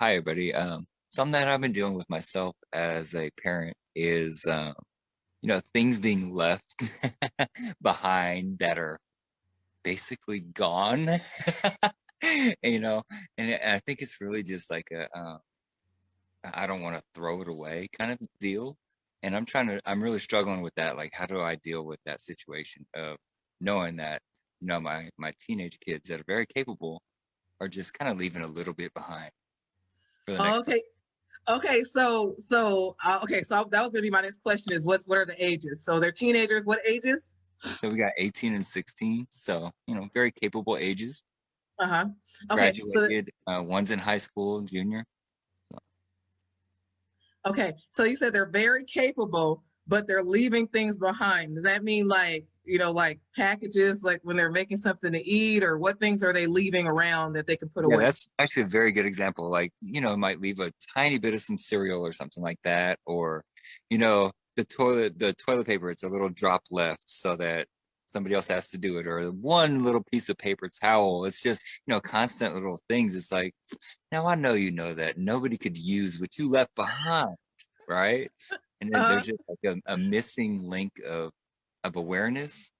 Hi, everybody. Something that I've been dealing with myself as a parent is, things being left behind that are basically gone. you know, and I think it's really just like I don't want to throw it away kind of deal. And I'm really struggling with that. Like, how do I deal with that situation of knowing that, my teenage kids that are very capable are just kind of leaving a little bit behind for the next person. Okay. So that was gonna be my next question is what are the ages? So they're teenagers, what ages? So we got 18 and 16. So, very capable ages. Uh-huh. Okay. Graduated. One's in high school, junior. So, So you said they're very capable, but they're leaving things behind. Does that mean like packages, like when they're making something to eat, or what things are they leaving around that they can put yeah, away? that's actually a very good example. Like, might leave a tiny bit of some cereal or something like that. Or, the toilet paper, it's a little drop left so that somebody else has to do it. Or one little piece of paper towel. It's just, constant little things. It's like, now I know you know that nobody could use what you left behind, right? And then Uh-huh. there's just like a missing link of awareness,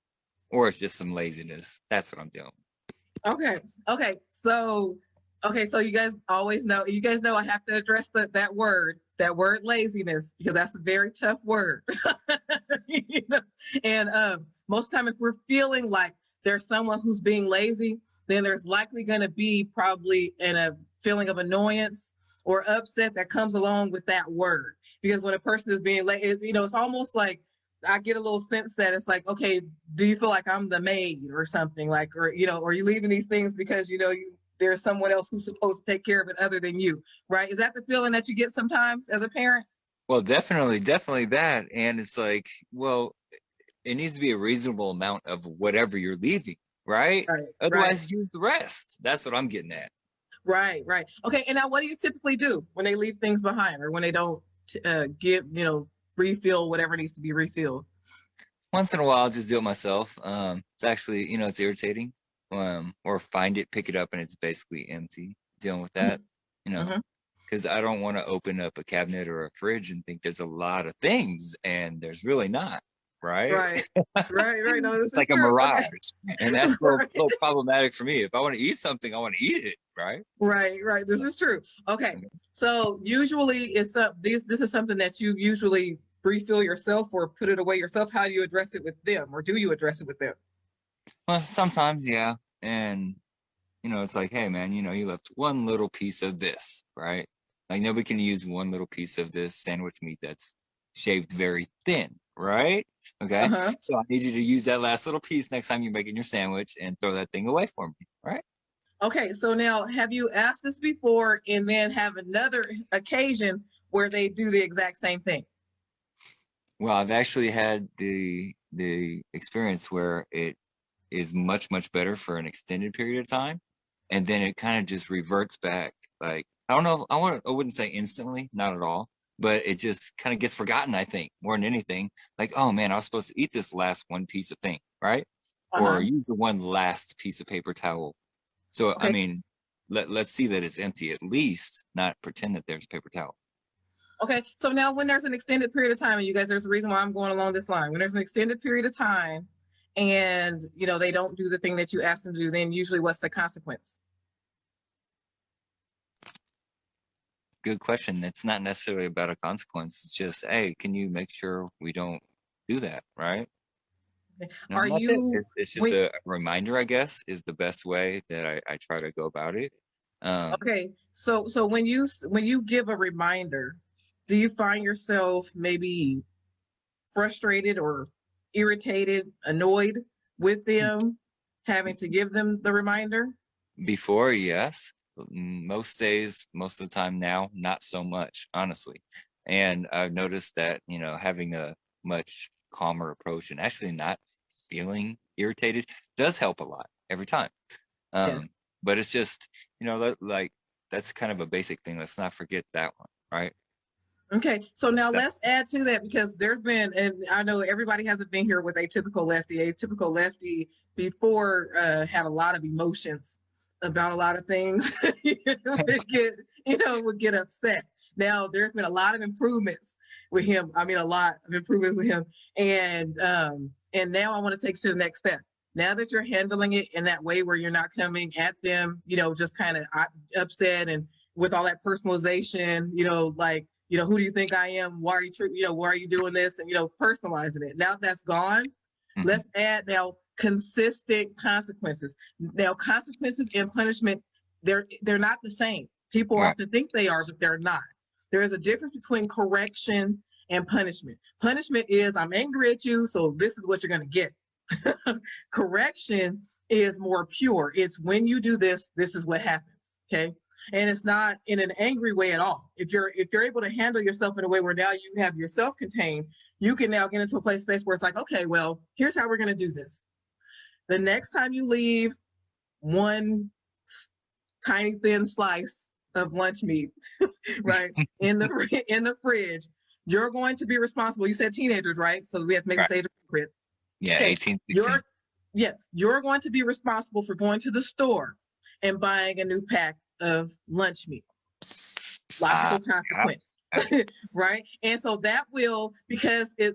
or it's just some laziness. That's what I'm doing. Okay. Okay. So you guys know I have to address that word laziness, because that's a very tough word. you know? And most time if we're feeling like there's someone who's being lazy, then there's likely going to be probably a feeling of annoyance or upset that comes along with that word. Because when a person is being lazy, it's almost like I get a little sense that it's like, okay, do you feel like I'm the maid or something, like, or you leaving these things because there's someone else who's supposed to take care of it other than you, right? Is that the feeling that you get sometimes as a parent? Well, definitely that. And it's like, well, it needs to be a reasonable amount of whatever you're leaving, right? Right, right, Otherwise, use the rest. That's what I'm getting at. right. Okay, and now what do you typically do when they leave things behind, or when they don't give, refill whatever needs to be refilled? Once in a while, I'll just do it myself. It's actually, it's irritating. Or find it, pick it up, and it's basically empty. Dealing with that, you know, Mm-hmm. because I don't want to open up a cabinet or a fridge and think there's a lot of things, and there's really not, right? Right, right. No, this It's is like a true. mirage, Okay. and that's a little, Right. little problematic for me. If I want to eat something, I want to eat it, right? Right. This is true. Okay. So usually this is something that you usually refill yourself or put it away yourself. How do you address it with them, or do you address it with them? Well, sometimes, yeah, and it's like, hey, man, you left one little piece of this, right? Like nobody can use one little piece of this sandwich meat that's shaved very thin, right? Okay, Uh-huh. so I need you to use that last little piece next time you're making your sandwich and throw that thing away for me, right? Okay. So now, have you asked this before and then have another occasion where they do the exact same thing? Well, I've actually had the experience where it is much better for an extended period of time, and then it kind of just reverts back. Like, I don't know, I wouldn't say instantly, not at all, but it just kind of gets forgotten, I think, more than anything. Like, oh man, I was supposed to eat this last one piece of thing, right? Or Uh-huh. use the one last piece of paper towel. So I Okay. mean, let's see that it's empty at least, not pretend that there's paper towel. Okay. So now, when there's an extended period of time, and you guys, there's a reason why I'm going along this line. When there's an extended period of time and they don't do the thing that you asked them to do, then usually what's the consequence? Good question. It's not necessarily about a consequence. It's just, hey, can you make sure we don't do that, right? Okay. No, Are that's it. you It's just we a reminder, I guess, is the best way that I try to go about it. Um, Okay, so when you give a reminder, do you find yourself maybe frustrated or irritated, annoyed with them having to give them the reminder? Before, yes. Most days, most of the time now, not so much, honestly. And I've noticed that, having a much calmer approach and actually not feeling irritated does help a lot every time. Yes. Um, but it's just, like that's kind of a basic thing. Let's not forget that one, right? Okay, so now That's let's add to that, because there's been, and I know everybody hasn't been here with Atypical Lefty. Atypical Lefty before had a lot of emotions about a lot of things, would get upset. Now there's been a lot of improvements with him. I mean, a lot of improvements with him. And now I want to take it to the next step. Now that you're handling it in that way where you're not coming at them, just kind of upset and with all that personalization, who do you think I am? Why are why are you doing this? And, personalizing it. Now that's gone. Mm-hmm. Let's add now consistent consequences. Now consequences and punishment, they're not the same. People often think they are, but they're not. There is a difference between correction and punishment. Punishment is, I'm angry at you, so this is what you're going to get. Correction is more pure. It's when you do this, this is what happens. Okay. And it's not in an angry way at all. If you're able to handle yourself in a way where now you have yourself contained, you can now get into a space where it's like, okay, well, here's how we're going to do this. The next time you leave one tiny thin slice of lunch meat, right, in the fridge, you're going to be responsible. You said teenagers, right? So we have to make this age appropriate. Yeah, okay. 18, 16. You're going to be responsible for going to the store and buying a new pack of lunch meat. Logical consequence. Right. And so that will, because I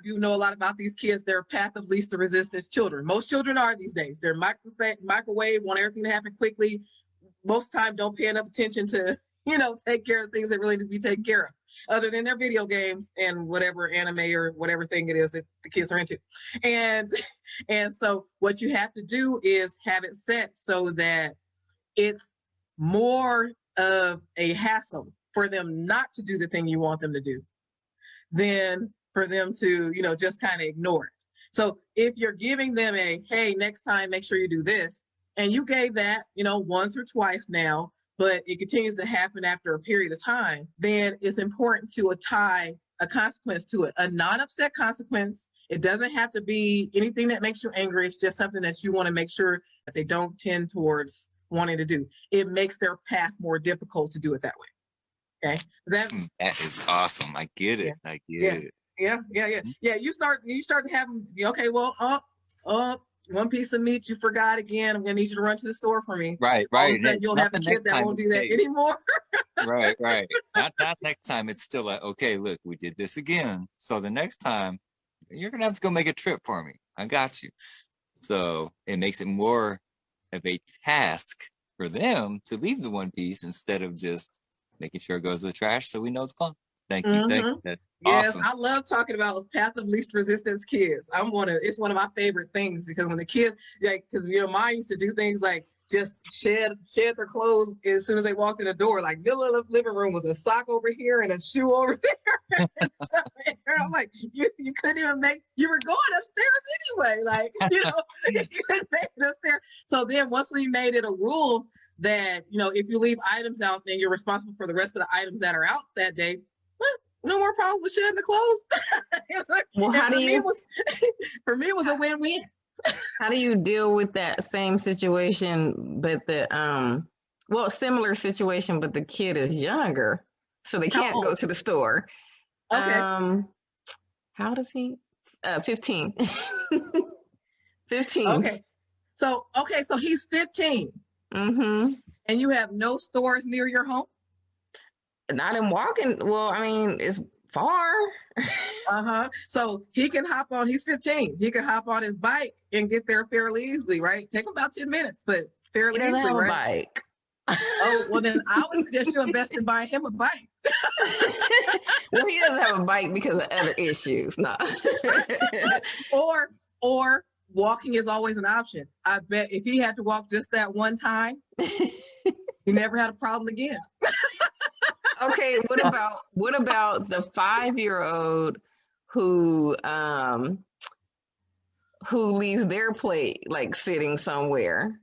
do know a lot about these kids, they're path of least resistance children. Most children are these days. They're microwave, want everything to happen quickly. Most time don't pay enough attention to, take care of things that really need to be taken care of, other than their video games and whatever anime or whatever thing it is that the kids are into. And so what you have to do is have it set so that it's more of a hassle for them not to do the thing you want them to do than for them to, just kind of ignore it. So if you're giving them hey, next time, make sure you do this, and you gave that, once or twice now, but it continues to happen after a period of time, then it's important to tie a consequence to it, a non-upset consequence. It doesn't have to be anything that makes you angry. It's just something that you want to make sure that they don't tend towards wanting to do. It makes their path more difficult to do it that way. Okay. That is awesome. I get it. I get it. Yeah. You start to have them, okay, well, one piece of meat you forgot again. I'm gonna need you to run to the store for me. Right. All of a sudden, you'll have a kid that won't do that anymore. Right. Not next time. It's still like, okay, look, we did this again. So the next time, you're gonna have to go make a trip for me. I got you. So it makes it more of a task for them to leave the one piece instead of just making sure it goes to the trash so we know it's gone. Thank you. Mm-hmm. Thank you. That's yes, awesome. I love talking about path of least resistance kids. It's one of my favorite things, because when the kids, because mine used to do things like just shed their clothes as soon as they walked in the door. Like the living room was a sock over here and a shoe over there. I'm like, you couldn't even you were going upstairs anyway. Like, you couldn't make it upstairs. So then once we made it a rule that, if you leave items out, then you're responsible for the rest of the items that are out that day. No more problems with shedding the clothes. Well, for me, it was a win-win. How do you deal with that same situation, but similar situation, but the kid is younger, so they can't go to the store? Okay. How does he? 15. 15. Okay. So he's 15. Mm-hmm. And you have no stores near your home? Not in walking. Well, I mean, it's far. So he can hop on, he's 15. He can hop on his bike and get there fairly easily, right? Take him about 10 minutes, but fairly easily, have right? A bike. Oh, well then I would suggest you invest in buying him a bike. Well, he doesn't have a bike because of other issues. No. Or walking is always an option. I bet if he had to walk just that one time, he never had a problem again. Okay, what about the 5-year-old who leaves their plate like sitting somewhere?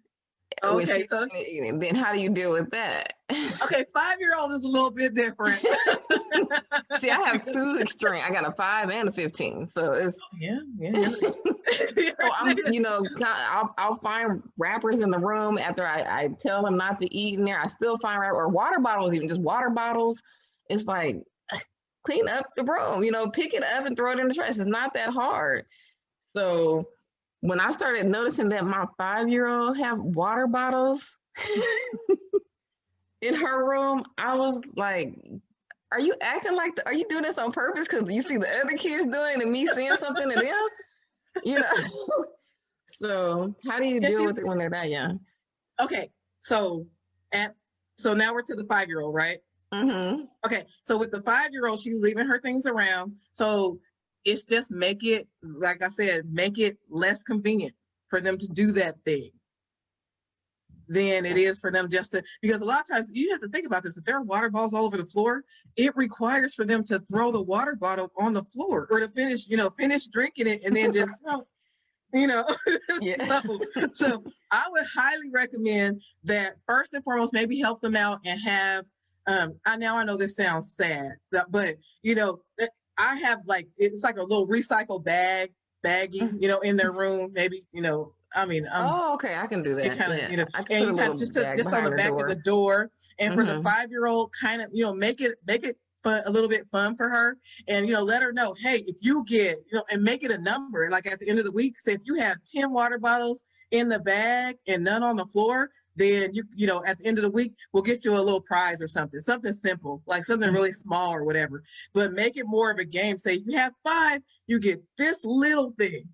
Okay, then how do you deal with that? Okay, 5-year-old is a little bit different. See, I have two extreme. I got a 5 and a 15, so it's So I'll find wrappers in the room after I tell them not to eat in there. I still find or water bottles, even just water bottles. It's like, clean up the room, pick it up and throw it in the trash. It's not that hard. So when I started noticing that my 5-year-old have water bottles in her room, I was like, are you acting like, are you doing this on purpose? Because you see the other kids doing it and me seeing something to them, you know? So how do you deal with it when they're that young? Okay, so now we're to the 5-year-old, right? Mm-hmm. Okay, so with the 5-year-old, she's leaving her things around. So it's just make it, like I said, make it less convenient for them to do that thing than it is for them just to, because a lot of times you have to think about this. If there are water bottles all over the floor, it requires for them to throw the water bottle on the floor or to finish drinking it and then just, Yeah. so I would highly recommend that first and foremost, maybe help them out and have, I know this sounds sad, but I have it's like a little recycle baggie, in their room, maybe, Oh, okay. I can do that. kind of, Yeah. I can and put you a kind little of just bag on the behind the back of the door. door. And for the 5-year-old, kind of, make it fun, a little bit fun for her, and let her know, hey, if you get, and make it a number. Like at the end of the week, say if you have 10 water bottles in the bag and none on the floor, then at the end of the week, we'll get you a little prize or something simple, like something really small or whatever. But make it more of a game. Say if you have 5, you get this little thing,